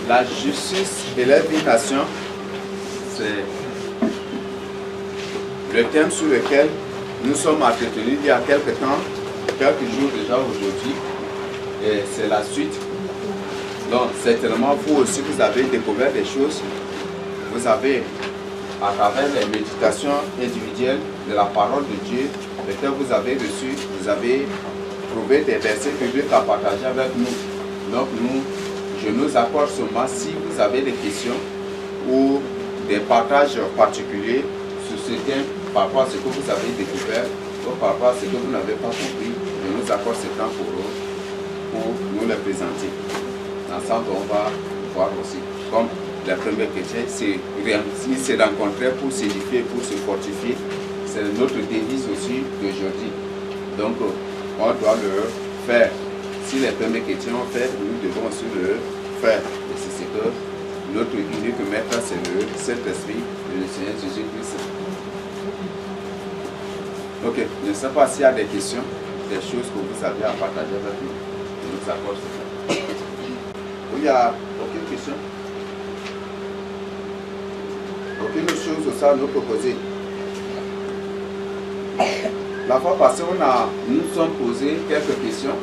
La justice et l'indignation, c'est le thème sur lequel nous sommes entretenus il y a quelques temps, quelques jours déjà aujourd'hui, et c'est la suite. Donc, certainement, vous aussi, vous avez découvert des choses. Vous avez, à travers les méditations individuelles de la parole de Dieu, peut-être vous avez reçu, vous avez trouvé des versets bibliques à partager avec nous. Donc, je nous accorde seulement si vous avez des questions ou des partages particuliers sur ce thème par rapport à ce que vous avez découvert ou par rapport à ce que vous n'avez pas compris, je nous accorde ce temps pour nous le présenter. Ensemble, on va voir aussi. Comme les premiers chrétiens, ils se rencontraient pour s'édifier, pour se fortifier. C'est notre devise aussi d'aujourd'hui. Donc, on doit le faire. Si les premiers chrétiens ont fait, nous devons aussi le faire. Et c'est ce que notre unique maître, c'est le Saint-Esprit et le Seigneur Jésus-Christ. Ok, je ne sais pas s'il y a des questions, des choses que vous avez à partager avec nous. Je nous accorde ça. Il n'y a aucune question? Aucune chose aussi à nous proposer? La fois passée, nous nous sommes posé quelques questions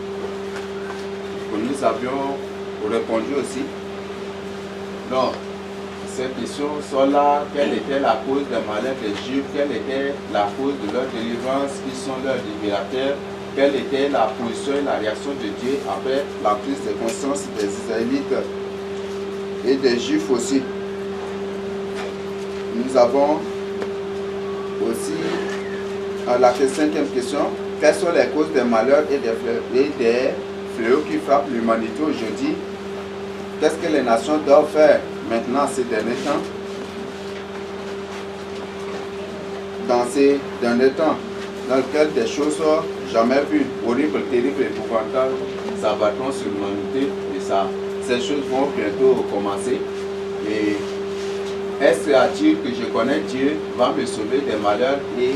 que nous avions répondu aussi. Donc, ces questions sont là. Quelle était la cause des malheurs des Juifs? Quelle était la cause de leur délivrance? Qui sont leurs libérateurs? Quelle était la position et la réaction de Dieu après la prise de conscience des Israélites et des Juifs aussi? Nous avons aussi la cinquième question. Quelles sont les causes des malheurs et des fléaux qui frappent l'humanité aujourd'hui? Qu'est-ce que les nations doivent faire maintenant ces derniers temps? Dans ces derniers temps, dans lesquels des choses jamais vues, horribles, terribles, épouvantables, s'abattront sur l'humanité et ces choses vont bientôt commencer. Et est-ce à dire que je connais Dieu va me sauver des malheurs et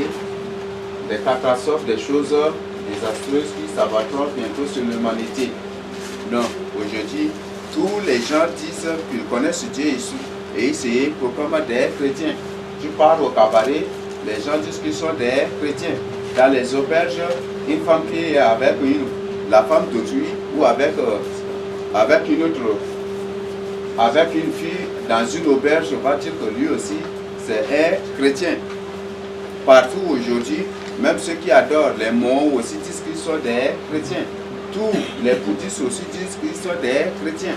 des catastrophes, des choses désastreuses qui s'abattront bientôt sur l'humanité? Donc aujourd'hui, tous les gens disent qu'ils connaissent Dieu et ils se proclament des chrétiens. Tu pars au cabaret, les gens disent qu'ils sont des chrétiens. Dans les auberges, une femme qui est avec la femme d'autrui ou avec une autre, avec une fille dans une auberge, on va dire que lui aussi c'est un chrétien. Partout aujourd'hui, même ceux qui adorent les Mohs aussi disent qu'ils sont des chrétiens. Tous les bouddhistes aussi disent qu'ils sont des chrétiens.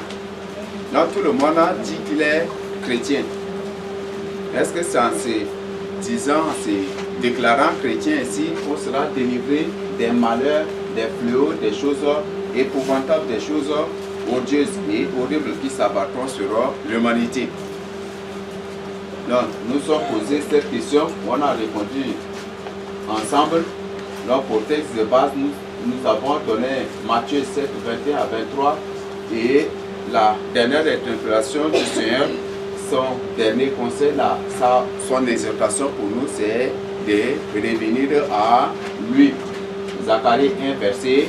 Donc tout le monde dit qu'il est chrétien. Est-ce que c'est en se disant, en se déclarant chrétien ici, on sera délivré des malheurs, des fléaux, des choses épouvantables, des choses odieuses et horribles qui s'abattront sur l'humanité? Donc nous sommes posés cette question, on a répondu ensemble. Donc pour texte de base, nous avons donné Matthieu 7, 21 à 23 et la dernière interpellation du Seigneur, son dernier conseil, son exhortation pour nous, c'est de revenir à lui. Zacharie 1, verset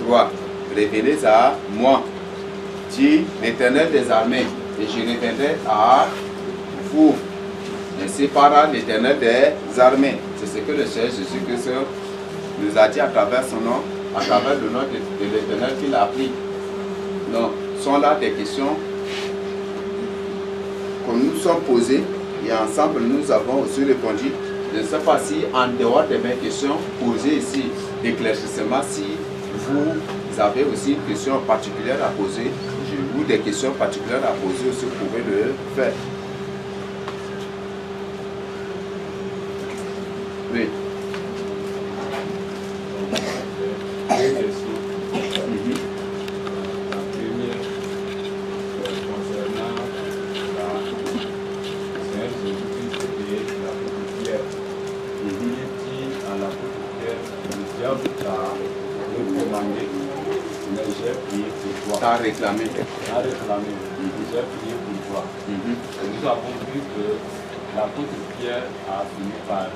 3. Revenez à moi, dit l'Éternel des armées, et je reviendrai à vous. Ainsi parla l'Éternel des armées. C'est ce que le Seigneur Jésus-Christ nous a dit à travers son nom, à travers le nom de l'Éternel qu'il a pris. Donc, sont là des questions que nous sommes posées et ensemble nous avons aussi répondu. Je ne sais pas si en dehors de mes questions posées ici, d'éclaircissement, si vous avez aussi une question particulière à poser ou des questions particulières à poser aussi, vous pouvez le faire. Oui. T'as réclamé. J'ai prié pour toi. Et nous avons vu que l'apôtre Pierre a fini par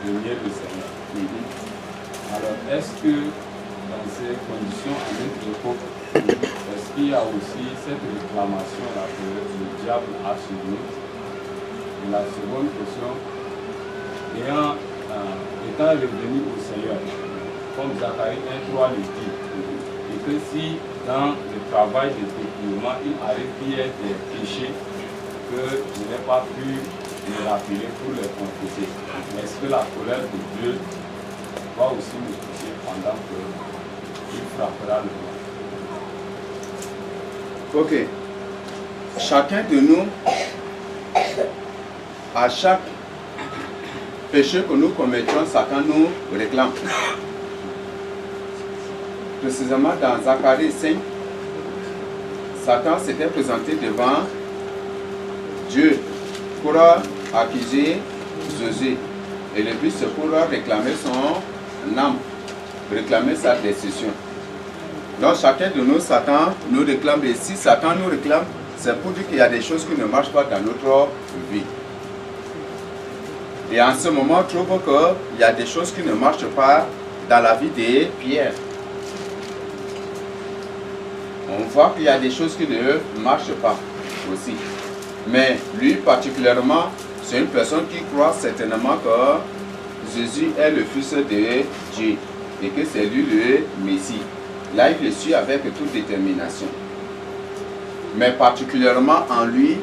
venir le Seigneur. Alors, est-ce que dans ces conditions, à notre époque, est-ce qu'il il y a aussi cette réclamation-là que le diable a sur nous. Et la seconde question, étant revenu au Seigneur, comme Zacharie 1:3 le dit, et que si dans le travail de dépouillement, il arrive qu'il y ait des péchés que je n'ai pas pu me rappeler pour les confesser, est-ce que la colère de Dieu va aussi me toucher pendant qu'il frappera le monde? Ok. Chacun de nous, à chaque péché que nous commettons, Satan nous réclame. Précisément dans Zacharie 5, Satan s'était présenté devant Dieu pour accuser Jésus. Et le but c'est pour réclamer son âme, réclamer sa décision. Donc chacun de nous, Satan nous réclame. Et si Satan nous réclame, c'est pour dire qu'il y a des choses qui ne marchent pas dans notre vie. Et en ce moment, on trouve qu'il y a des choses qui ne marchent pas dans la vie de Pierre. On voit qu'il y a des choses qui ne marchent pas aussi. Mais lui particulièrement, c'est une personne qui croit certainement que Jésus est le Fils de Dieu et que c'est lui le Messie. Là, il le suit avec toute détermination. Mais particulièrement en lui,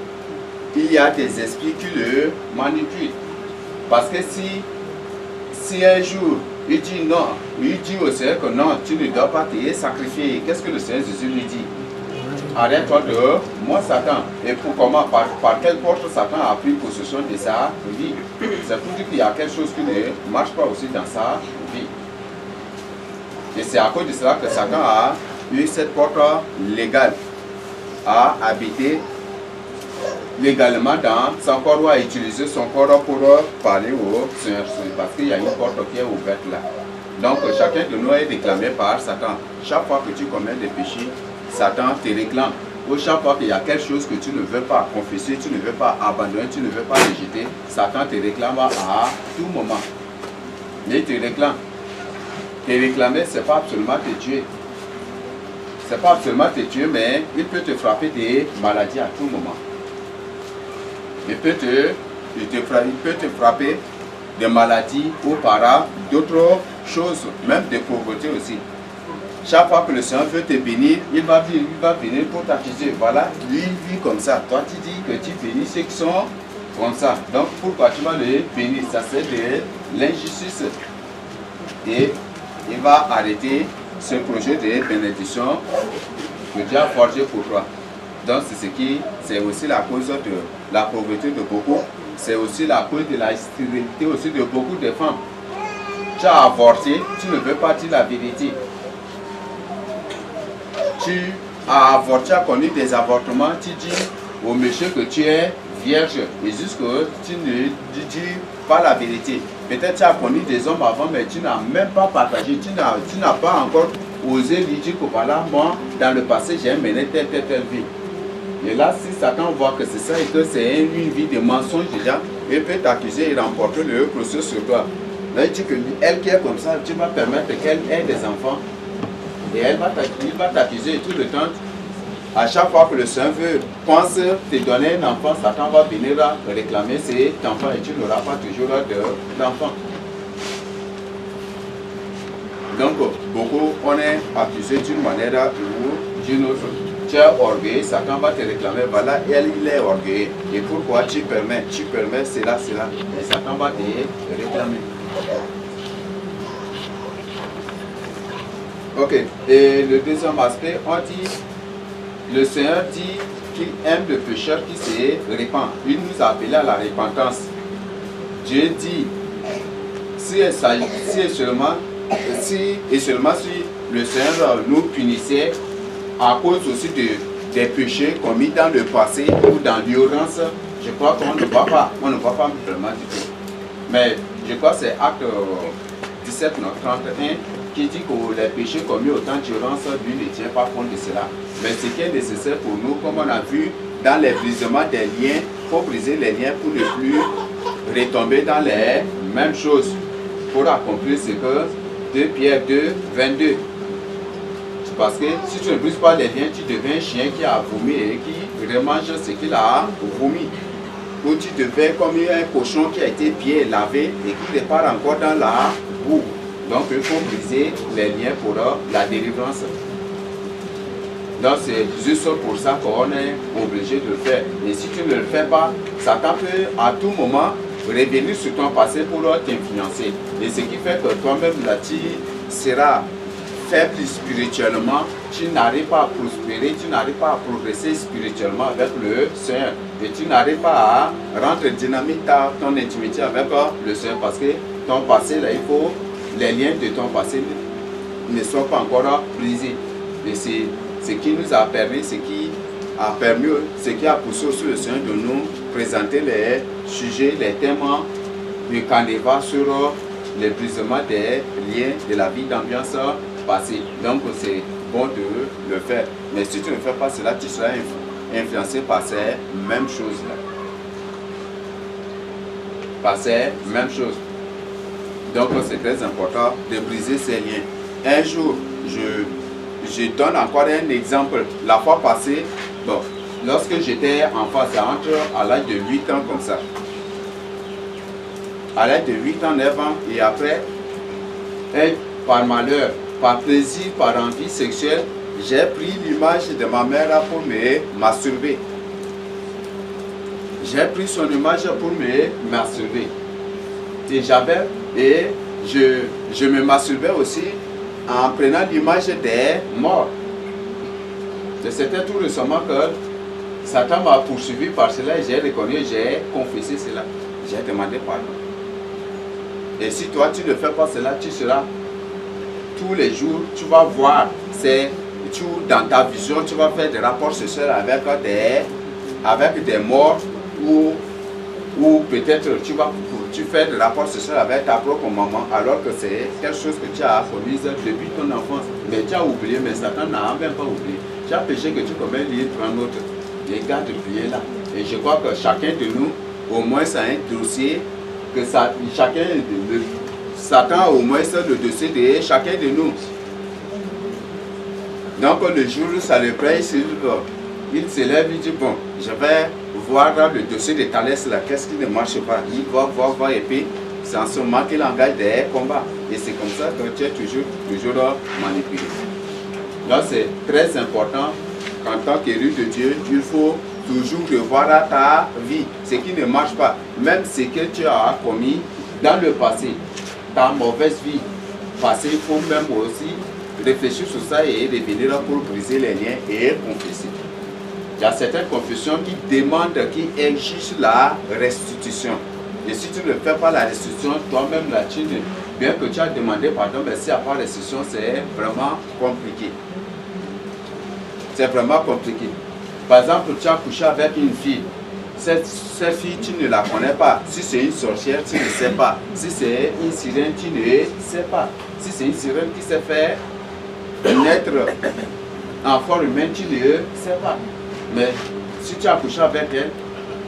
il y a des esprits qui le manipulent. Parce que si un jour, il dit non, il dit au Seigneur que non, tu ne dois pas te sacrifier, qu'est-ce que le Seigneur Jésus lui dit? Arrête-toi de moi, Satan. Et pour comment, par quelle porte Satan a pris possession de sa vie? C'est pour dire qu'il y a quelque chose qui ne marche pas aussi dans sa vie. Et c'est à cause de cela que Satan a eu cette porte légale à habiter légalement dans son corps, à utiliser son corps pour parler au Seigneur, parce qu'il y a une porte qui est ouverte là. Donc chacun de nous est réclamé par Satan. Chaque fois que tu commets des péchés, Satan te réclame. Ou chaque fois qu'il y a quelque chose que tu ne veux pas confesser, tu ne veux pas abandonner, tu ne veux pas rejeter, Satan te réclame à tout moment. Il te réclame. Te réclamer, ce n'est pas absolument te tuer. Ce n'est pas absolument te tuer, mais il peut te frapper des maladies à tout moment. Il peut te frapper des maladies ou par d'autres choses, même des pauvretés aussi. Chaque fois que le Seigneur veut te bénir, il va venir pour t'accuser. Voilà, lui il vit comme ça. Toi tu dis que tu bénis ceux qui sont comme ça. Donc pourquoi tu vas les bénir? Ça c'est de l'injustice. Et il va arrêter ce projet de bénédiction que Dieu a forgé pour toi. Donc c'est aussi la cause de la pauvreté de beaucoup. C'est aussi la cause de la stérilité aussi de beaucoup de femmes. Tu as avorté, tu ne veux pas dire la vérité. Tu as avorté, tu as connu des avortements, tu dis au monsieur que tu es vierge. Et jusque tu ne dis pas la vérité. Peut-être tu as connu des hommes avant, mais tu n'as même pas partagé. Tu n'as pas encore osé lui dire que voilà, moi, dans le passé, j'ai mené telle vie. Et là, si Satan voit que c'est ça et que c'est une vie de mensonge déjà, il peut t'accuser et remporter le procès sur toi. Là, il dit que elle qui est comme ça, tu vas permettre qu'elle ait des enfants. Et il va t'accuser tout le temps. À chaque fois que le Seigneur pense te donner un enfant, Satan va venir réclamer cet enfant et tu n'auras pas toujours d'enfant. Donc, beaucoup, on est accusé d'une manière ou d'une autre. Tu es orgueilleux, Satan va te réclamer, voilà, il est orgueilleux. Et pourquoi tu permets cela, et Satan va te réclamer. Ok, et le deuxième aspect, on dit, le Seigneur dit qu'il aime le pécheur qui se répand. Il nous a appelés à la repentance. Dieu dit, si seulement si le Seigneur nous punissait à cause aussi des péchés commis dans le passé ou dans l'ignorance, je crois qu'on ne voit pas vraiment du tout. Mais je crois que c'est Acte 17, 31 qui dit que les péchés commis au temps d'ignorance, lui ne tient pas compte de cela. Mais ce qui est nécessaire pour nous, comme on a vu dans les brisements des liens, il faut briser les liens pour ne plus retomber dans les mêmes choses, pour accomplir ce que 2 Pierre 2, 22. parce que si tu ne brises pas les liens, tu deviens un chien qui a vomi et qui remange ce qu'il a vomi. Ou tu deviens comme un cochon qui a été bien lavé et qui repart encore dans la boue. Donc il faut briser les liens pour la délivrance. Donc c'est juste pour ça qu'on est obligé de le faire. Et si tu ne le fais pas, Satan peut à tout moment revenir sur ton passé pour t'influencer. Et ce qui fait que toi-même là, tu seras faible spirituellement, tu n'arrives pas à prospérer, tu n'arrives pas à progresser spirituellement avec le Seigneur. Et tu n'arrives pas à rendre dynamique ton intimité avec le Seigneur parce que ton passé, là, il faut, les liens de ton passé ne sont pas encore brisés. Et c'est ce qui nous a permis, ce qui a poussé aussi le Seigneur de nous présenter les sujets, les thèmes de Caneva sur le brisement des liens de la vie d'ambiance passée. Donc c'est bon de le faire. Mais si tu ne fais pas cela, tu seras influencé par ces mêmes choses-là. Par ces mêmes choses. Donc c'est très important de briser ces liens. Un jour, je donne encore un exemple. La fois passée, bon, lorsque j'étais enfant, ça entre à l'âge de 8 ans comme ça. À l'âge de 8 ans, 9 ans, et après, par malheur, par plaisir, par envie sexuelle, j'ai pris l'image de ma mère pour me masturber. J'ai pris son image pour me masturber. Et je me masturbais aussi en prenant l'image des morts. C'était tout récemment que Satan m'a poursuivi par cela et j'ai reconnu, j'ai confessé cela. J'ai demandé pardon. Et si toi tu ne fais pas cela, tu seras tous les jours, tu vas voir, dans ta vision, tu vas faire des rapports sexuels avec des morts ou peut-être tu fais des rapports sexuels avec ta propre maman alors que c'est quelque chose que tu as commis depuis ton enfance. Mais tu as oublié, mais Satan n'a même pas oublié. Tu as péché que tu commets l'île, prends l'autre. Les gars de prier là. Et je crois que chacun de nous, au moins, ça a un dossier que Satan a au moins le dossier de chacun de nous. Donc le jour où ça le prend, il se lève, il dit bon, je vais voir le dossier de Thalès là, qu'est-ce qui ne marche pas. Il va voir et puis c'est en ce moment qu'il engage des combats. Et c'est comme ça que tu es toujours manipulé. Donc c'est très important qu'en tant qu'élu de Dieu, il faut toujours revoir à ta vie ce qui ne marche pas. Même ce que tu as commis dans le passé, ta mauvaise vie passée, il faut même aussi réfléchir sur ça et revenir pour briser les liens et confesser. Il y a certaines confessions qui demandent, qui exigent la restitution. Et si tu ne fais pas la restitution, toi-même, là, bien que tu as demandé pardon, mais s'il n'y a pas de restitution, c'est vraiment compliqué. C'est vraiment compliqué. Par exemple, tu as couché avec une fille. Cette fille, tu ne la connais pas. Si c'est une sorcière, tu ne sais pas. Si c'est une sirène, tu ne sais pas. Si c'est une sirène qui sait faire naître en forme humaine, tu ne sais pas. Mais si tu as couché avec elle,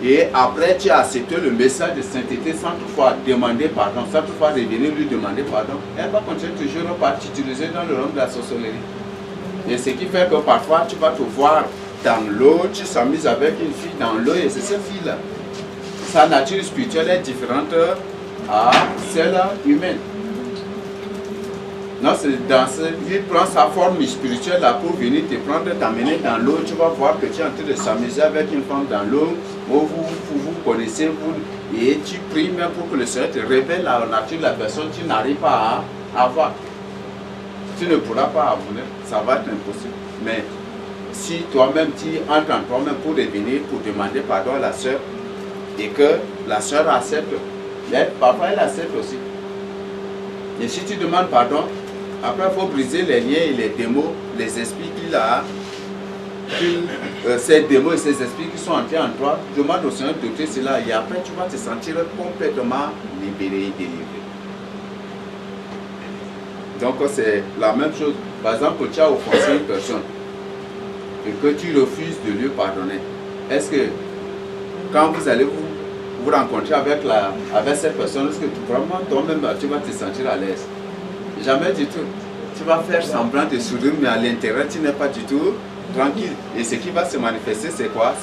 et après tu as accepté le message de sainteté sans toutefois demander pardon, sans toutefois revenir lui demander pardon, elle va continuer toujours par t'utiliser dans le rang de la sorcellerie. Et ce qui fait que parfois tu vas te voir dans l'eau, tu s'amuses avec une fille dans l'eau et c'est cette fille-là. Sa nature spirituelle est différente à celle humaine. Non, c'est dans il prend sa forme spirituelle là pour venir te prendre, t'amener dans l'eau. Tu vas voir que tu es en train de s'amuser avec une femme dans l'eau, où vous connaissez, et tu pries même pour que le Seigneur te révèle la nature de la personne, tu n'arrives pas à avoir. Tu ne pourras pas avoir, ça va être impossible. Mais si toi-même tu entres en toi-même pour revenir, pour demander pardon à la soeur, et que la soeur accepte, parfois elle accepte aussi. Et si tu demandes pardon, après il faut briser les liens et les démons, les esprits qu'il a, ces démons et ces esprits qui sont entrés en toi, demande au Seigneur de te cela et après tu vas te sentir complètement libéré et délivré. Donc c'est la même chose. Par exemple, tu as offensé une personne et que tu refuses de lui pardonner. Est-ce que quand vous allez vous rencontrer avec cette personne, est-ce que vraiment toi-même tu vas te sentir à l'aise? Jamais du tout. tu vas faire semblant de sourire, mais à l'intérieur, tu n'es pas du tout tranquille. Et ce qui va se manifester, c'est quoi?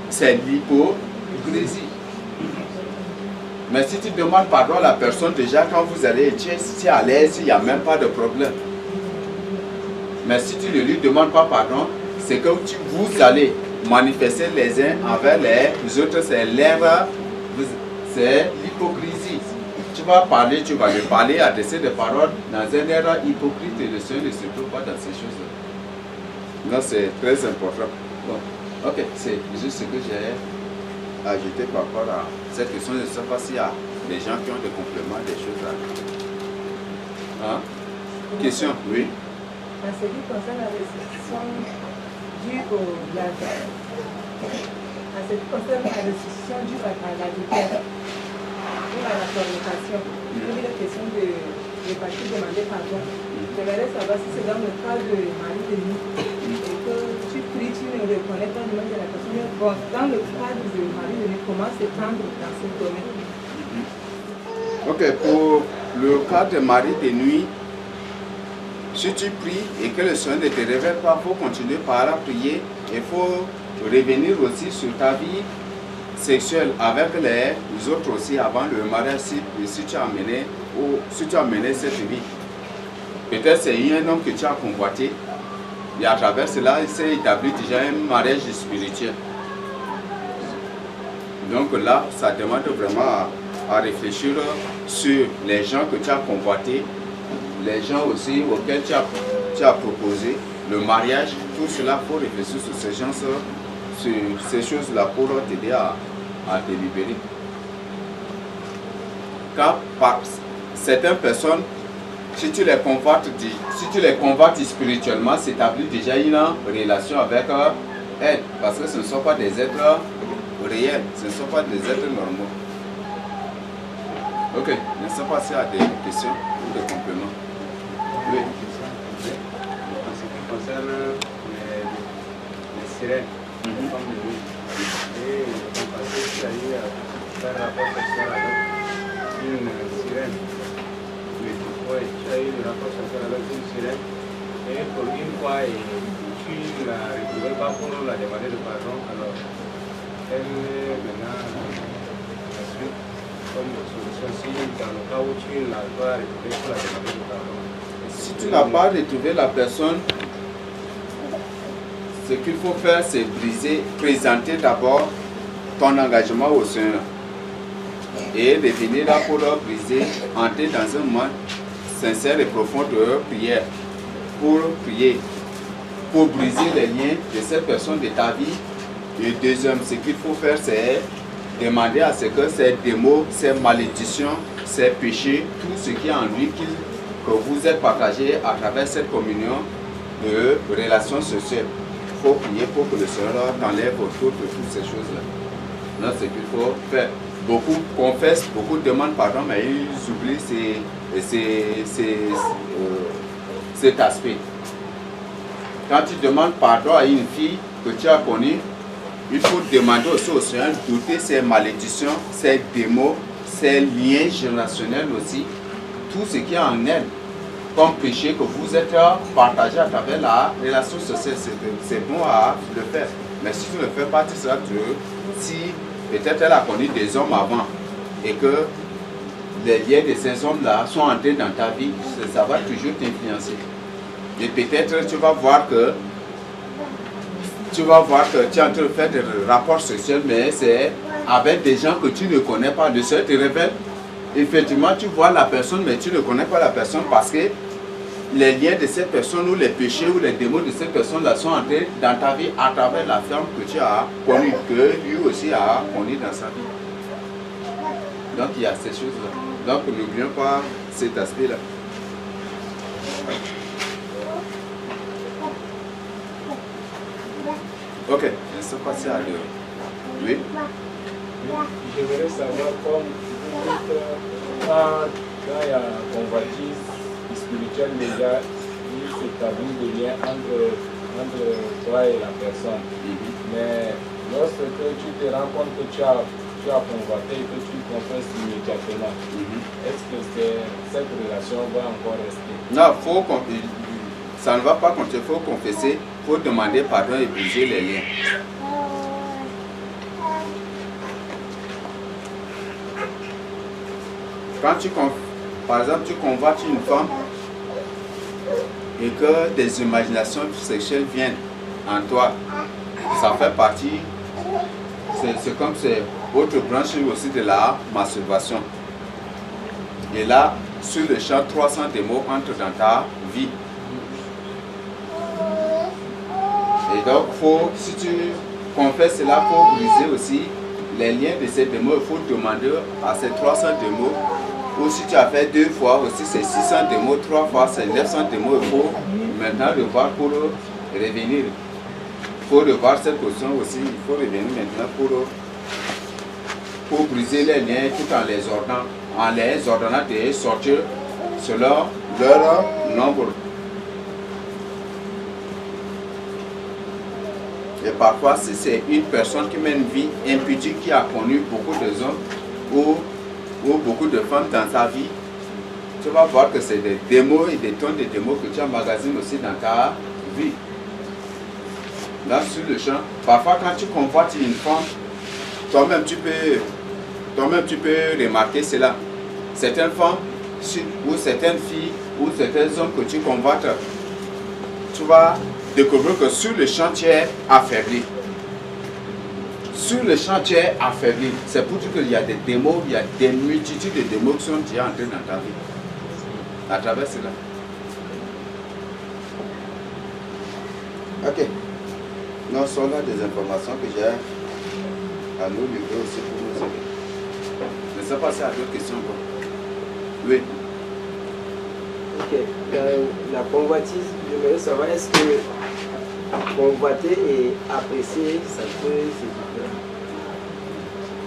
C'est l'hypocrisie. Mais si tu demandes pardon à la personne, déjà quand vous allez, tu es à l'aise, il n'y a même pas de problème. Mais si tu ne lui demandes pas pardon, c'est que vous allez manifester les uns envers les autres, c'est l'hypocrisie. Tu vas parler, tu vas lui parler, adresser des paroles dans un air hypocrite et le Seigneur ne se trouve pas dans ces choses-là. Donc c'est très important. Bon, ok, c'est juste ce que j'ai ajouté par rapport à cette question. Je ne sais pas s'il y a des gens qui ont des compléments, des choses à ajouter. Hein? Question, oui. En ce qui concerne la restitution due au blâme, en ce qui concerne la restitution due à l'adultère ou à la fornication, il y a la question de partir demander pardon. J'aimerais savoir si c'est dans le cas de mari de nuit et que tu pries, tu ne reconnais pas le nom de la personne. Bon, dans le cadre de mari de nuit, comment se prendre dans ce domaine? Ok, pour le cas de mari de nuit, si tu pries et que le Seigneur ne te révèle pas, il faut continuer par la prier. Il faut revenir aussi sur ta vie sexuelle avec les autres aussi avant le mariage si tu as mené cette vie. Peut-être c'est un homme que tu as convoité et à travers cela, il s'est établi déjà un mariage spirituel. Donc là, ça demande vraiment à réfléchir sur les gens que tu as convoités, les gens aussi auxquels tu as proposé le mariage. Tout cela, il faut réfléchir sur ces gens, sur ces choses-là pour t'aider à te libérer. Car par certaines personnes, si tu les convoites spirituellement, s'établit déjà une relation avec elles. Parce que ce ne sont pas des êtres réels, ce ne sont pas des êtres normaux. Ok, je ne sais pas s'il y a des questions ou des compléments. Oui. En ce qui concerne les sirènes, les femmes de nuit, et on pensait qu'il y a eu à faire rapport sexuel avec une sirène. Mais toutefois, tu as eu le rapport sexuel avec une sirène, et pour une fois, tu ne la retrouvais pas pour la demander de pardon, alors elle maintenant, la suite, comme solution, si dans le cas où tu ne l'as pas retrouvée pour la demander de pardon. Si tu n'as pas retrouvé la personne, ce qu'il faut faire, c'est présenter d'abord ton engagement au Seigneur. Et revenir là pour leur briser, entrer dans un moment sincère et profond de prière. Pour prier, pour briser les liens de cette personne de ta vie. Et deuxième, ce qu'il faut faire, c'est demander à ce que ces démons, ces malédictions, ces péchés, tout ce qui est en lui, que vous êtes partagé à travers cette communion de relations sociales. Il faut prier pour que le Seigneur t'enlève autour de toutes ces choses-là. C'est ce qu'il faut faire. Beaucoup confessent, beaucoup demandent pardon, mais ils oublient cet aspect. Quand tu demandes pardon à une fille que tu as connue, il faut demander aussi au Seigneur d'ôter ces malédictions, ces démons, ces liens générationnels aussi, tout ce qui est en elle, comme péché que vous êtes partagé à travers la relation sociale. C'est bon à le faire. Mais si tu ne le fais pas, tu seras heureux. Si peut-être elle a connu des hommes avant et que les liens de ces hommes-là sont entrés dans ta vie, ça va toujours t'influencer. Et peut-être tu vas voir que tu es en train de faire des rapports sexuels, mais c'est avec des gens que tu ne connais pas. Le Seigneur te révèle. Effectivement, tu vois la personne, mais tu ne connais pas la personne parce que les liens de cette personne ou les péchés ou les démons de cette personne-là sont entrés dans ta vie à travers la femme que tu as connue, que lui aussi a connue dans sa vie. Donc il y a ces choses-là. Donc n'oublions pas cet aspect-là. Ok, je ne sais pas si à l'heure. Oui. J'aimerais savoir comme quand il y a convoitise spirituelle déjà, il s'établit des liens entre toi et la personne. Mais lorsque tu te rends compte que tu as tu as convoité et que tu confesses immédiatement, est-ce que cette relation va encore rester? Non, ça ne va pas compter, il faut confesser, il faut demander pardon et briser les liens. Quand par exemple, tu convoites une femme et que des imaginations sexuelles viennent en toi, ça fait partie, c'est comme c'est autre branche aussi de la masturbation. Et là, sur le champ, 300 démons entrent dans ta vie. Et donc, si tu confesses cela, il faut briser aussi les liens de ces démons. Il faut demander à ces 300 démons, ou si tu as fait 2 fois aussi, c'est 600 démons, 3 fois, c'est 900 démons. Il faut maintenant revoir pour revenir. Il faut revoir cette question aussi. Il faut revenir maintenant pour briser les liens tout en les ordonnant de sortir selon leur nombre. Et parfois, si c'est une personne qui mène une vie impudique, qui a connu beaucoup de hommes ou beaucoup de femmes dans sa vie, tu vas voir que c'est des démos et des tonnes de démos que tu emmagasines aussi dans ta vie. Là, sur le champ, parfois quand tu convoites une femme, toi-même tu peux remarquer cela. Certaines femmes ou certaines filles ou certains hommes que tu convoites, tu vas découvrir que sur le champ tu es affaibli. Sur le champ tu es affaibli. C'est pour dire qu'il y a des démons, il y a des multitudes de démons qui sont déjà entrés dans ta vie. À travers cela. Ok. Nous sommes là des informations que j'ai à nous livrer aussi pour nous aider. Je ne sais pas si y a d'autres questions. Oui. Ok. La convoitise, j'aimerais savoir, est-ce que convoiter et apprécier, ça peut se différer?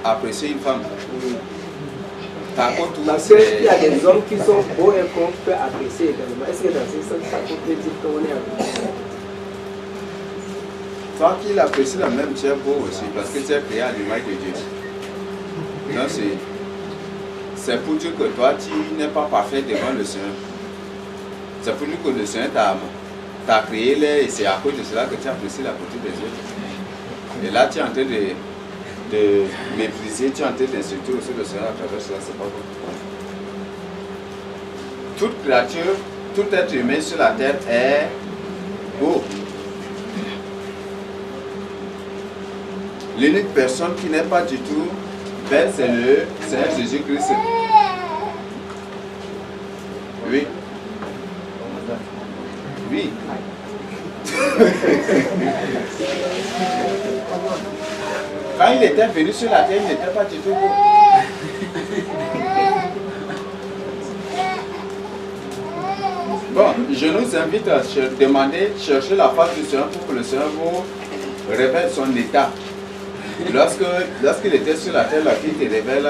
Apprécier une femme? Oui. Par contre, parce qu'il y a des hommes qui sont beaux et qu'on peut apprécier également. Est-ce que dans ce sens, ça peut dire qu'on est apprécié? Tant qu'il apprécie la même, tu es beau aussi, parce que tu es créé à l'image de Dieu. Donc c'est pour dire que toi, tu n'es pas parfait devant le Seigneur. C'est pour dire que le Seigneur t'a créé là, et c'est à cause de cela que tu apprécies la beauté des autres. Et là, tu es en train de mépriser, tu es en train d'insulter aussi le Seigneur à travers cela, c'est pas bon. Toute créature, tout être humain sur la terre est beau. L'unique personne qui n'est pas du tout belle, c'est le Seigneur Jésus-Christ. Oui. Oui. Quand il était venu sur la terre, il n'était pas du tout beau. Bon, je nous invite à chercher la face du Seigneur pour que le Seigneur vous révèle son état. Lorsqu'il était sur la terre, la fille te révèle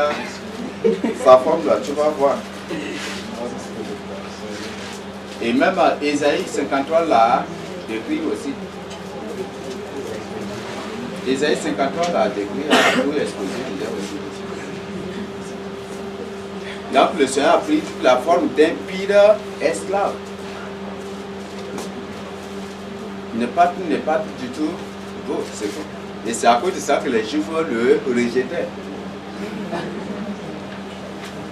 sa forme là, tu vas voir. Et même Ésaïe 53 l'a décrit aussi. Ésaïe 53 l'a décrit, a tout exposé déjà aussi. Donc le Seigneur a pris la forme d'un pire esclave. Il n'est pas du tout beau, c'est tout. Et c'est à cause de ça que les Juifs le rejetaient.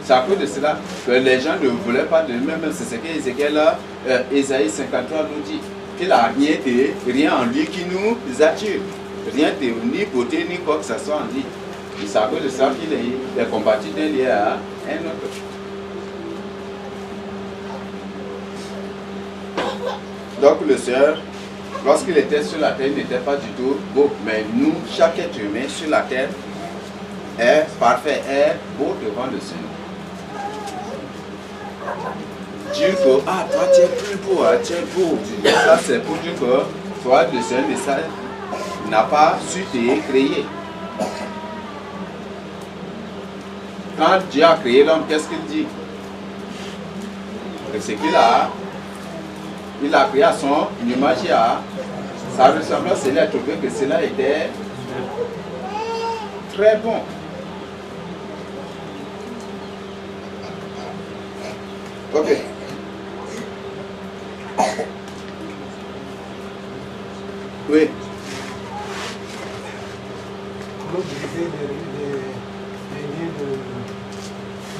C'est à cause de cela que les gens ne voulaient pas de lui-même. C'est ce qu'Ézéchiel, Ésaïe 53 nous dit. Qu'il n'a rien en lui qui nous attire. Rien de ni beauté ni quoi que ce soit en lui. Et c'est à cause de ça qu'il est combattu d'un lieu à un autre. Donc le Seigneur, lorsqu'il était sur la terre, il n'était pas du tout beau. Mais nous, chaque être humain sur la terre est parfait, est beau devant le Seigneur. Dire que, ah, toi tu es plus beau, hein, tu es beau. Ça c'est pour dire que toi, le Seigneur n'a pas su te créer. Quand Dieu a créé l'homme, qu'est-ce qu'il dit? C'est qu'il a créé à son image et à sa ressemblance. Il a trouvé que cela était très bon. Ok. Oui. Comment utiliser les liens de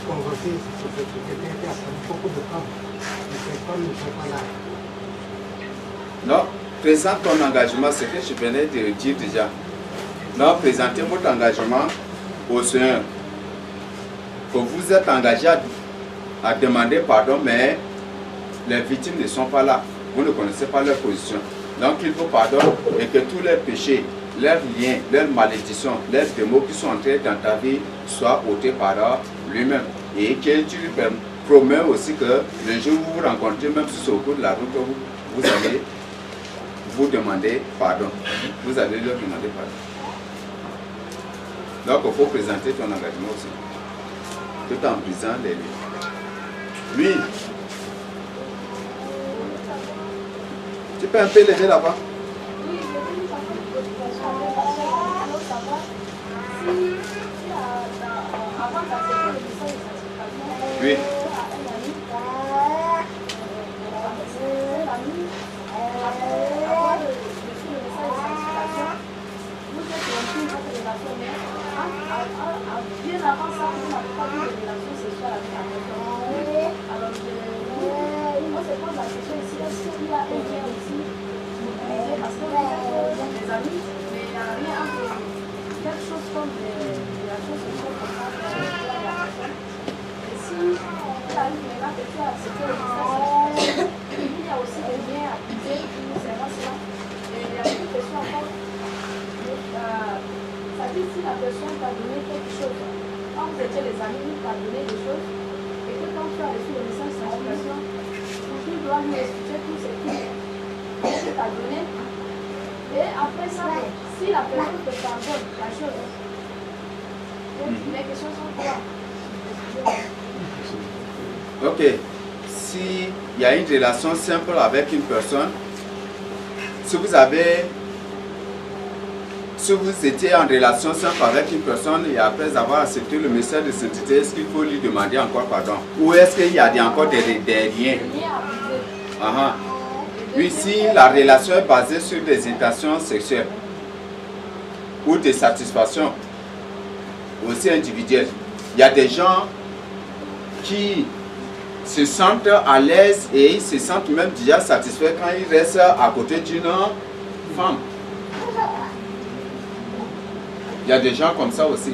convoiter sur cette quelqu'un qui a beaucoup de femmes. Et ces femmes ne sont pas là. Non, présente ton engagement, c'est ce que je venais de dire déjà. Non, présentez votre engagement au Seigneur. Que vous êtes engagé à demander pardon, mais les victimes ne sont pas là. Vous ne connaissez pas leur position. Donc il faut pardon et que tous leurs péchés, leurs liens, leurs malédictions, leurs démons qui sont entrés dans ta vie soient ôtés par lui-même. Et que tu lui promets aussi que le jour où vous vous rencontrez, même si c'est au cours de la route, vous allez vous demander pardon. Vous allez leur demander pardon. Donc il faut présenter ton engagement aussi. Tout en brisant les liens. Oui. Tu peux un peu l'aider là-bas? Oui, je veux juste savoir avant d'accepter le message de satisfaction, Oui. bien avant ça, vous n'avez pas eu de relation sexuelle avec la personne. Alors, moi, c'est pas la question ici. Est-ce qu'il y a un lien aussi utilisé parce que vous êtes des amis, mais il n'y a rien entre quelque chose comme des relations sexuelles comme ça avec la personne. Et si tu as eu maintenant que tu as accepté le message, il y a aussi des liens à utiliser concernant cela. Et il y a une question encore. C'est-à-dire si la personne t'a donné quelque chose, quand vous étiez les amis, il t'a donné des choses, et que quand tu as reçu le message de satisfaction, tu dois lui expliquer tout ce qu'il t'a donné. Et après ça, si la personne te pardonne la chose, les questions sont quoi? Ok. S'il y a une relation simple avec une personne, si vous étiez en relation simple avec une personne et après avoir accepté le message de sainteté, est-ce qu'il faut lui demander encore pardon? Ou est-ce qu'il y a encore des liens? Oui, si la relation est basée sur des intentions sexuelles ou des satisfactions aussi individuelles, il y a des gens qui se sentent à l'aise et ils se sentent même déjà satisfaits quand ils restent à côté d'une femme. Il y a des gens comme ça aussi.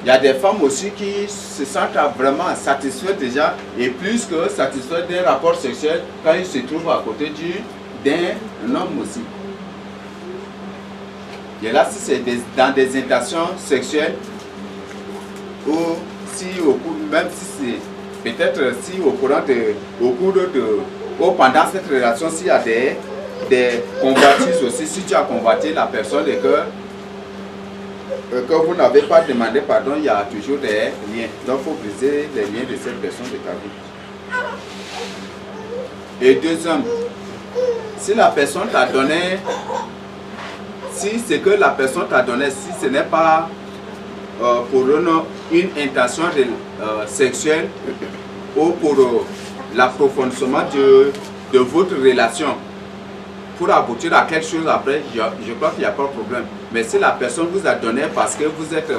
Il y a des femmes aussi qui se sentent vraiment satisfaites déjà et plus que satisfaites d'un rapport sexuel quand ils se trouvent à côté d'un homme aussi. Et là, si c'est dans des intentions sexuelles ou si même si c'est peut-être si pendant cette relation, s'il y a des convoitises aussi, si tu as convoité la personne et que vous n'avez pas demandé pardon, il y a toujours des liens. Donc il faut briser les liens de cette personne de ta vie. Et deuxième, si la personne t'a donné, si c'est que la personne t'a donné, si ce n'est pas pour une intention sexuelle ou pour l'approfondissement de votre relation, pour aboutir à quelque chose après, je crois qu'il n'y a pas de problème. Mais si la personne vous a donné parce que vous êtes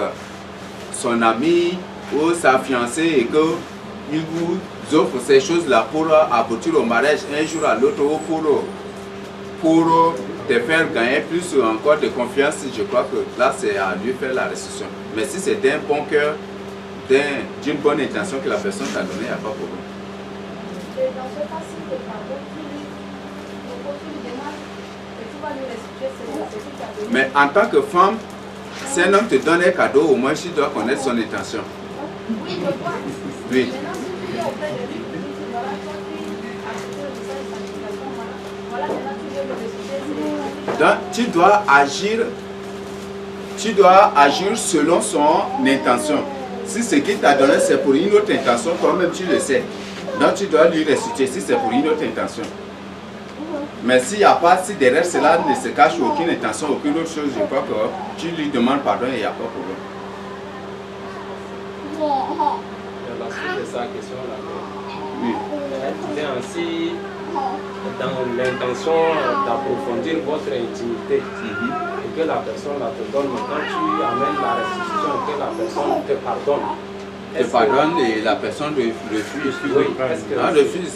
son ami ou sa fiancée et qu'il vous offre ces choses-là pour aboutir au mariage un jour à l'autre ou pour te faire gagner plus encore de confiance, je crois que là c'est à lui faire la restitution. Mais si c'est d'un bon cœur, d'une bonne intention que la personne t'a donné, il n'y a pas de problème. Et dans ce cas, si le pardon, mais en tant que femme, si un homme te donne un cadeau, au moins tu dois connaître son intention. Oui, je vois. Oui. Maintenant, si tu es auprès de lui, tu dis, voilà, toi, tu as accepté le message de satisfaction, voilà, maintenant tu veux le ressusciter. Donc tu dois agir selon son intention. Si ce qu'il t'a donné c'est pour une autre intention, toi-même tu le sais. Donc tu dois lui restituer si c'est pour une autre intention. Mais s'il n'y a pas, si derrière cela ne se cache aucune intention, aucune autre chose, je crois que tu lui demandes pardon et il n'y a pas de problème. La relation des sa question là. Oui. Elle disait ainsi, dans l'intention d'approfondir votre intimité, et que la personne la te donne, mais quand tu amènes la restitution, que la personne te pardonne. Te pardonne et la personne refuse. Oui, est-ce que refuse.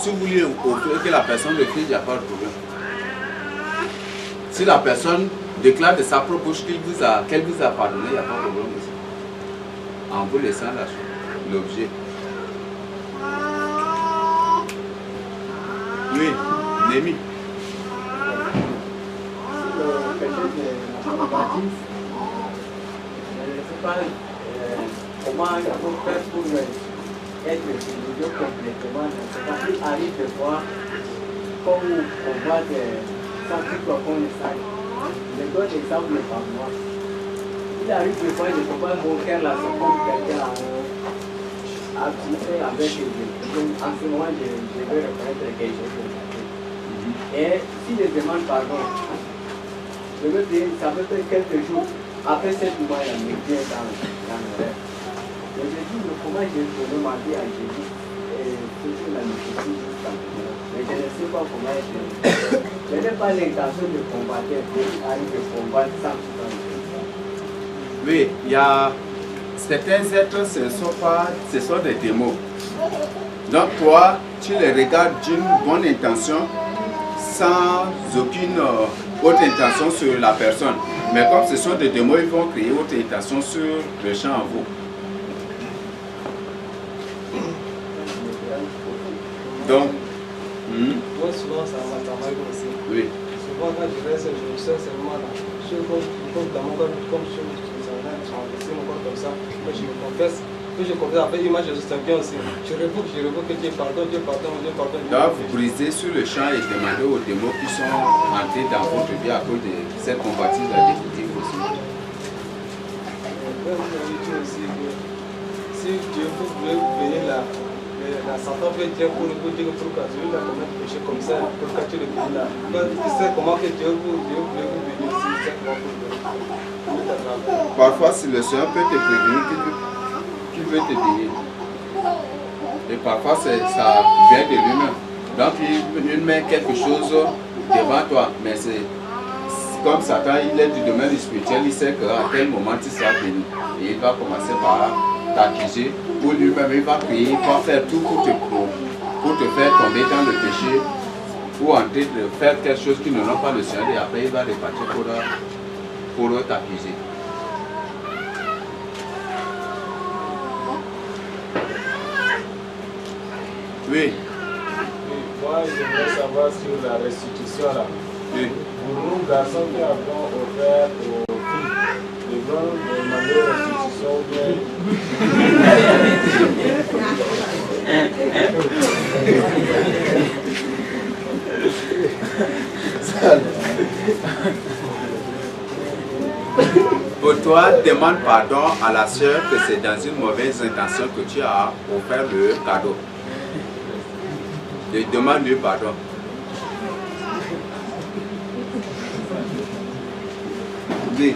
Si vous voulez offrir que la personne refuse, il n'y a pas de problème. Si la personne déclare de sa propre bouche qu'elle vous a pardonné, il n'y a pas de problème aussi. En vous laissant l'objet. Oui, Némi. Le péché de la convoitise, je ne sais pas comment il faut faire pour être idiot complètement. Il arrive de voir comme on voit sans tout profond le sac. Je donne l'exemple par moi. Il arrive de voir, je ne peux pas mon cœur là, c'est comme quelqu'un a fait avec donc en ce moment, je vais reconnaître quelque chose de ça. Et si je demande pardon, je veux dire, ça peut être quelques jours après cette mois, il me vient dans le rêve. Et je dis, comment j'ai donné ma vie à Jésus et toujours la nécessité jusqu'à maintenant. Mais je ne sais pas comment je n'ai pas l'intention de combattre, d'arriver de combattre sans tout temps. Oui, il y a certains êtres, ce sont des démons. Donc toi, tu les regardes d'une bonne intention, sans aucune autre intention sur la personne. Mais comme ce sont des démons, ils vont créer autre intention sur le champ en vous. Donc, moi souvent ça m'arrive aussi. oui. Souvent quand je reste, je me sens seulement là. Je suis comme dans mon corps, comme je suis mon corps comme ça. Moi je me confesse. Que je confesse après l'image de Jésus, ça vient aussi. Je révoque que Dieu pardonne, Dieu pardonne, Dieu pardonne. Donc vous brisez sur le champ et demandez aux démons qui sont entrés dans votre vie à cause de cette convoitise définitive aussi. Vous avez dit aussi que si Dieu veut venir là, la Satan veut dire pour nous dire pourquoi Dieu a commis un péché comme ça, pourquoi tu le vis là. Tu sais comment que Dieu voulait vous venir ici, c'est comment vous venir. Parfois, si le Seigneur peut te prévenir qu'il veut te bénir. Et parfois, ça vient de lui-même. Donc, il met quelque chose devant toi. Mais c'est comme Satan, il est du domaine spirituel, il sait qu'à quel moment tu seras béni. Et il va commencer par t'accuser. Ou lui-même, il va prier, il va faire tout pour te faire tomber dans le péché. Ou en train de faire quelque chose qui ne l'ont pas le Seigneur. Et après, il va repartir pour t'accuser. Oui. Moi, j'aimerais savoir sur la restitution là. Oui. Pour nous, garçons qui avons offert aux filles, ils vont demander restitution ou bien. Pour toi, demande pardon à la sœur que c'est dans une mauvaise intention que tu as offert le cadeau. Et demande-lui pardon. Oui.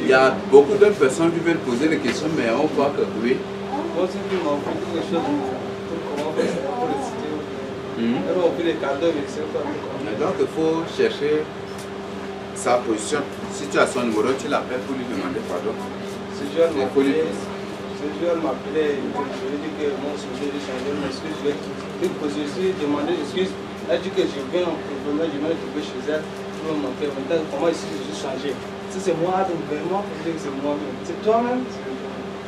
Il y a beaucoup d'autres personnes qui veulent poser des questions, mais on voit que oui. Moi aussi, je m'en fous quelque chose pour comment faire pour le citer. Alors, on fait les cadeaux, mais c'est pas comment. Donc il faut chercher sa position. Si tu as son numéro, tu l'appelles pour lui demander pardon. Ce jour, m'appelait, je lui ai dit que mon sujet de changer, mais ce que je vais lui demander excuse. Elle dit que je viens en premier, je viens trouver chez elle pour me montrer. Maintenant, comment ici je suis changé. Si c'est moi, donc vraiment, je dis que c'est moi-même. C'est toi-même.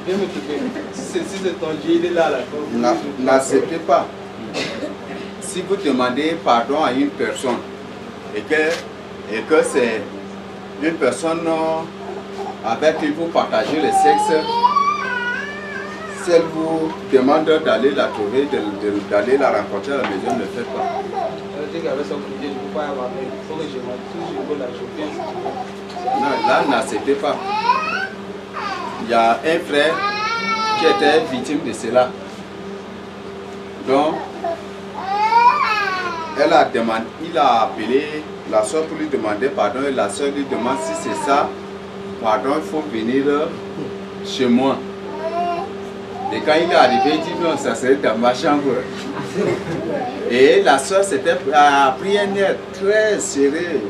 Viens me trouver. Si c'est ton Dieu, il est là. N'acceptez pas. Si vous demandez pardon à une personne et que c'est une personne avec qui vous partagez le sexe, si elle vous demande d'aller la trouver, d'aller la rencontrer à la maison, ne le faites pas. Elle dit qu'avec son comité, je ne peux pas y avoir. Il faut que je m'en touche, je veux la choper. Non, là, n'acceptez pas. Il y a un frère qui était victime de cela. Donc, il a appelé la soeur pour lui demander pardon et la soeur lui demande si c'est ça, pardon, il faut venir chez moi. Et quand il est arrivé, il dit non, ça serait dans ma chambre. Et la soeur a pris un air très sérieux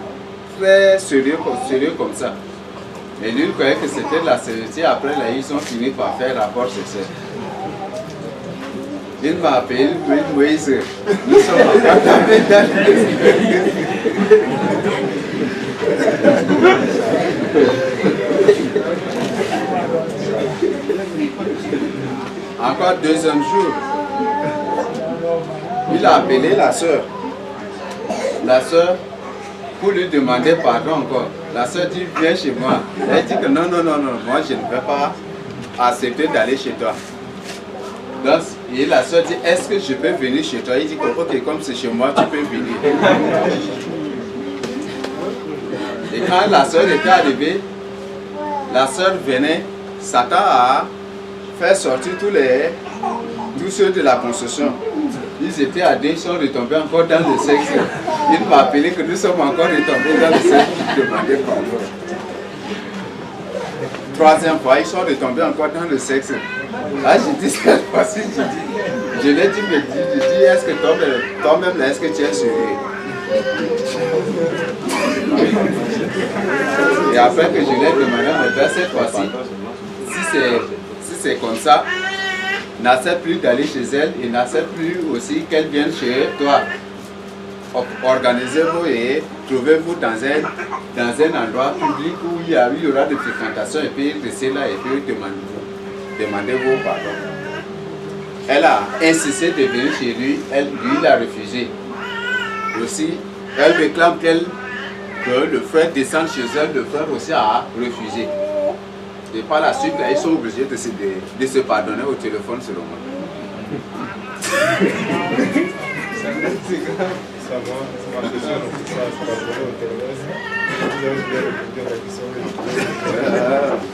comme ça. Et lui, il croyait que c'était la sérénité. Après, là, ils ont fini par faire rapport sur ça. Il m'a appelé, Moïse. Nous sommes encore dans Encore deuxième jour, il a appelé la soeur. La soeur, pour lui demander pardon encore. La soeur dit, viens chez moi. Elle dit que non, moi je ne vais pas accepter d'aller chez toi. Donc, et la soeur dit, est-ce que je peux venir chez toi? Il dit que, ok, comme c'est chez moi, tu peux venir. Et quand la soeur était arrivée, la soeur venait, Satan a fait sortir tous ceux de la construction. Ils étaient à deux, ils sont retombés encore dans le sexe. Il m'a appelé que nous sommes encore retombés dans le sexe pour demander pardon. Troisième fois, ils sont retombés encore dans le sexe. Ah, j'ai dit cette fois-ci, je l'ai dit, mais je dis, est-ce que toi-même, est-ce que tu es sérieux? Et après que je l'ai demandé, mais cette fois-ci, si c'est comme ça, n'accepte plus d'aller chez elle et n'accepte plus aussi qu'elle vienne chez toi. Organisez-vous et trouvez-vous dans un endroit public où il y aura de fréquentation et puis restez là et puis demandez-vous pardon. Elle a insisté de venir chez lui, lui il a refusé. Aussi, elle réclame que le frère descende chez elle, le frère aussi a refusé. Et par la suite, là, ils sont obligés de se pardonner au téléphone selon moi.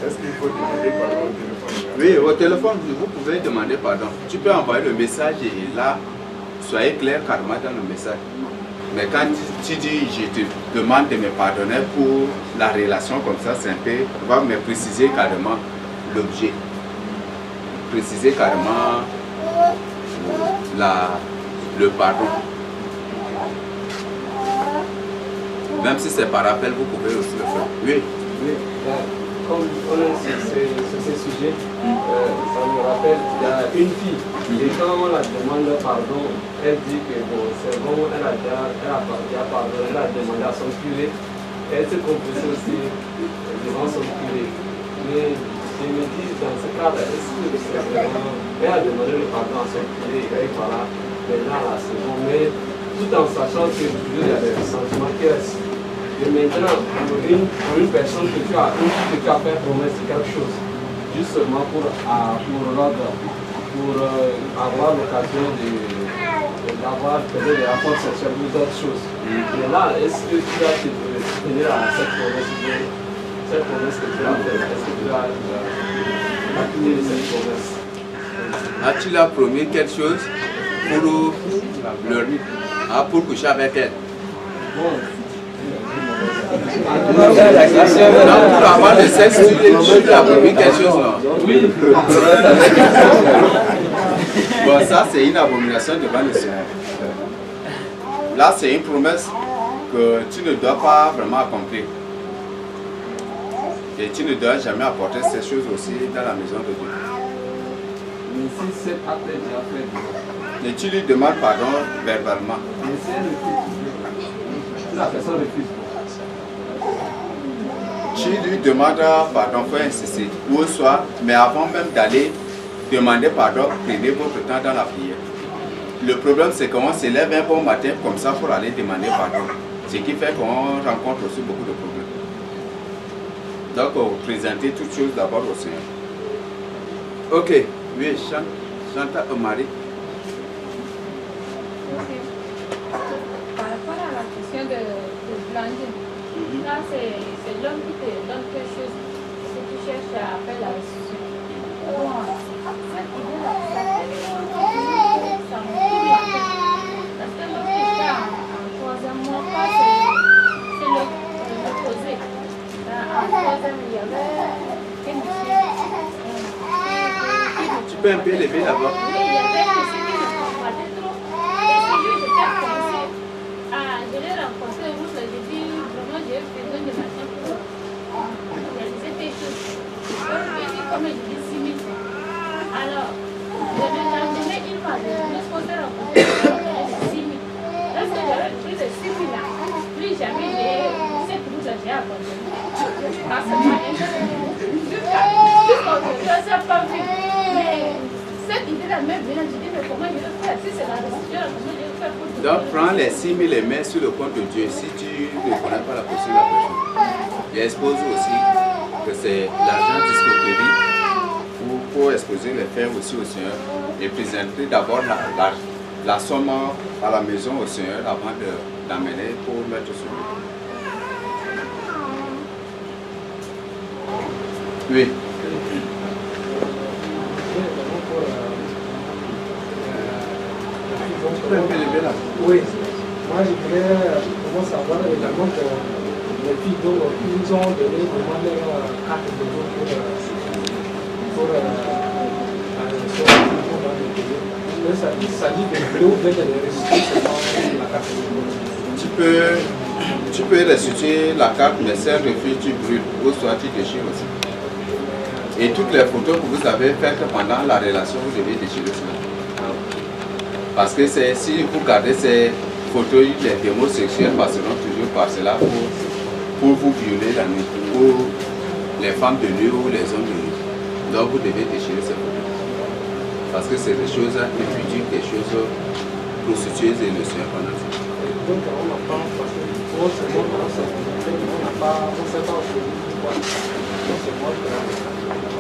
Est-ce qu'il faut demander pardon au téléphone? Oui, au téléphone, vous pouvez demander pardon. Tu peux envoyer le message et là, soyez clair carrément dans le message. Mais quand tu dis je te demande de me pardonner pour la relation comme ça, c'est un peu, on va me préciser carrément l'objet. Préciser carrément le pardon. Même si c'est par appel, vous pouvez aussi le faire. Oui. Oui. Comme on est sur ce sujet, ça me rappelle, il y a une fille, et quand on la demande pardon, elle dit que bon, c'est bon, elle a pardonné, elle a demandé à son curé, elle s'est confessée aussi devant son curé. Mais je me dis, dans ce cas-là, est-ce que c'est vraiment, elle a demandé le pardon à son curé, et voilà, maintenant là, c'est bon, mais tout en sachant que il y a des sentiments qui restent. Et maintenant, pour une personne que tu as fait promesse quelque chose, justement pour avoir l'occasion d'avoir peut-être des rapports sexuels ou d'autres choses. Mais là, est-ce que tu vas te tenir à cette promesse que tu as faite? Est-ce que tu vas tenir cette promesse? As-tu la promis quelque chose pour coucher avec elle? Bon. Non, pour avoir le sexe, tu as promis quelque chose, non? Oui. Bon, ça c'est une abomination devant le Seigneur. Là, c'est une promesse que tu ne dois pas vraiment accomplir. Et tu ne dois jamais apporter ces choses aussi dans la maison de Dieu. Mais si cet acte est déjà fait, et tu lui demandes pardon verbalement. mais c'est le refuse. La personne refuse. Tu lui demandes pardon, faut insister. Ou soit, mais avant même d'aller demander pardon, prenez votre temps dans la prière. Le problème, c'est qu'on se lève un bon matin comme ça pour aller demander pardon. Ce qui fait qu'on rencontre aussi beaucoup de problèmes. Donc, présenter toutes choses d'abord au Seigneur. Ok, oui, Chanta Marie. Par rapport à la question de Blandine, là c'est l'homme qui te donne quelque chose que tu cherches à faire la restitution. Bon, cette idée-là, ça me tue la tête. Parce que lorsque j'étais en troisième mois, c'est l'opposé. En troisième, il y avait une fille qui me peux un peu lever là-bas. Oui, il y avait aussi qui me combattait trop. Et ce jour, j'étais commencé à. Je l'ai rencontré au route, j'ai dit vraiment, j'ai besoin de l'argent pour réaliser tes choses. Donc, j'ai dit comme je dis 6 000 francs. Alors, le lendemain, il m'a dit, lorsqu'on s'est rencontré, il m'a donné 6 000. Lorsque j'avais pris les 6 000 là, plus jamais cette route là, j'ai abandonné. Parce que moi, je ne sais pas vu. Mais cette idée-là même venue, je dis, mais comment je vais faire? Si c'est la restitution, comment je vais faire pour tout? Donc prends les 6 000 et mets sur le compte de Dieu si tu ne connais pas la posture de la personne. Et expose aussi que c'est l'argent d'escroquerie pour exposer les faits aussi au Seigneur et présenter d'abord la somme à la maison au Seigneur avant d'amener pour mettre sur lui. Oui. Oui, moi je voulais vraiment savoir également que les filles donc, ils ont donné vraiment leur carte de dos pour la réception. Il s'agit de l'eau ou bien de restituer la carte de dos. Tu peux restituer la carte, mais celle de fille tu brûles, ou soit tu déchires aussi. Et toutes les photos que vous avez faites pendant la relation, vous devez déchirer cela. Parce que si vous gardez ces photos, les démons sexuels passeront toujours par cela pour vous violer la nuit, pour les femmes de nuit ou les hommes de nuit. Donc vous devez déchirer ces photos. Parce que c'est des choses impudiques, des choses prostituées et le Seigneur qu'on a fait. Donc on n'a pas, parce que pour ce monde, on n'a pas, on ne sait pas aujourd'hui.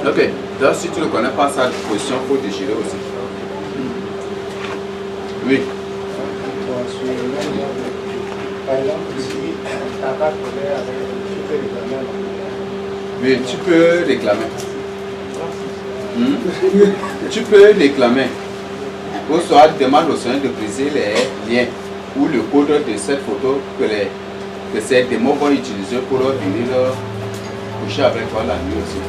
Ok, donc si tu ne connais pas sa position, il faut déchirer aussi. Oui. Par exemple, si ta carte est avec, Oui, tu peux réclamer. Tu peux réclamer. Ou soit demande au Seigneur de briser les liens ou le code de cette photo que ces démons vont utiliser pour venir coucher avec toi la nuit aussi.